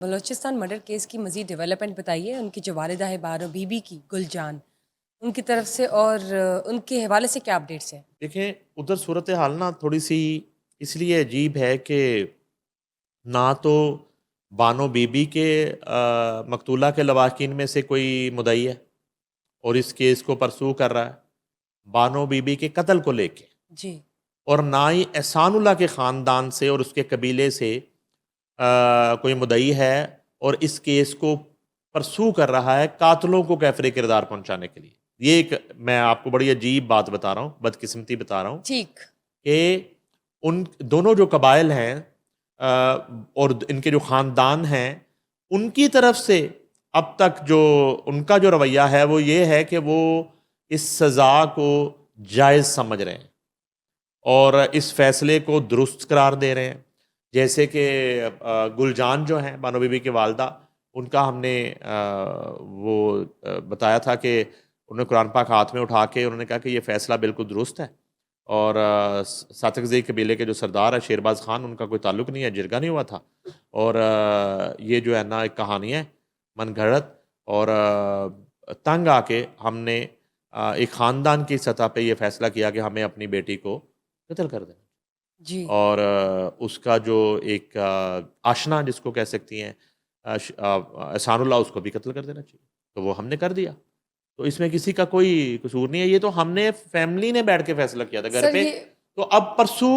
Balochistan murder case کی مزید development بتائیے، ان کی جو والدہ ہے بارو بی بی کی گل جان، ان کی طرف سے اور ان کے حوالے سے کیا اپڈیٹس ہیں؟ دیکھیں ادھر صورتحال نا تھوڑی سی اس لیے عجیب ہے کہ نہ تو بانو بی بی کے مقتولہ کے لواحقین میں سے کوئی مدعی ہے اور اس کیس کو پرسو کر رہا ہے بانو بی بی کے قتل کو لے کے، جی، اور نہ ہی احسان اللہ کے خاندان سے اور اس کے قبیلے سے کوئی مدعی ہے اور اس کیس کو پرسو کر رہا ہے قاتلوں کو کیفر کردار پہنچانے کے لیے۔ یہ ایک میں آپ کو بڑی عجیب بات بتا رہا ہوں، بدقسمتی بتا رہا ہوں ٹھیک، کہ ان دونوں جو قبائل ہیں اور ان کے جو خاندان ہیں، ان کی طرف سے اب تک جو ان کا جو رویہ ہے وہ یہ ہے کہ وہ اس سزا کو جائز سمجھ رہے ہیں اور اس فیصلے کو درست قرار دے رہے ہیں۔ جیسے کہ گل جان جو ہیں بانو بی بی کے والدہ، ان کا ہم نے وہ بتایا تھا کہ انہوں نے قرآن پاک ہاتھ میں اٹھا کے انہوں نے کہا کہ یہ فیصلہ بالکل درست ہے، اور ساتکزئی قبیلے کے جو سردار ہے شیرباز خان، ان کا کوئی تعلق نہیں ہے، جرگہ نہیں ہوا تھا، اور یہ جو ہے نا ایک کہانی ہے من گھڑت، اور تنگ آ کے ہم نے ایک خاندان کی سطح پہ یہ فیصلہ کیا کہ ہمیں اپنی بیٹی کو قتل کر دینا، جی، اور اس کا جو ایک آشنا جس کو کہہ سکتی ہیں احسان اللہ، اس کو بھی قتل کر دینا چاہیے، تو وہ ہم نے کر دیا۔ تو اس میں کسی کا کوئی قصور نہیں ہے، یہ تو ہم نے فیملی نے بیٹھ کے فیصلہ کیا تھا گھر سر پہ، یہ تو اب پرسو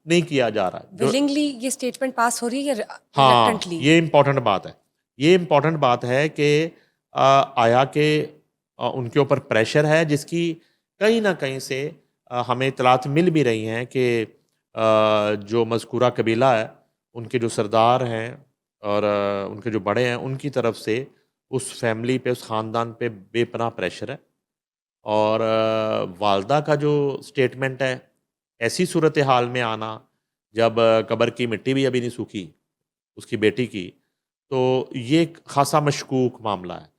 نہیں کیا جا رہا جو۔ ولنگلی یہ اسٹیٹمنٹ پاس ہو رہی ہے یا ہاں، ریلکٹنٹلی؟ یہ امپورٹنٹ بات ہے، یہ امپورٹنٹ بات ہے کہ آیا کہ ان کے اوپر پریشر ہے جس کی کہیں نہ کہیں سے ہمیں اطلاعات مل بھی رہی ہیں کہ جو مذکورہ قبیلہ ہے، ان کے جو سردار ہیں اور ان کے جو بڑے ہیں، ان کی طرف سے اس فیملی پہ، اس خاندان پہ بے پناہ پریشر ہے، اور والدہ کا جو سٹیٹمنٹ ہے ایسی صورتحال میں آنا جب قبر کی مٹی بھی ابھی نہیں سوکھی اس کی بیٹی کی، تو یہ ایک خاصا مشکوک معاملہ ہے۔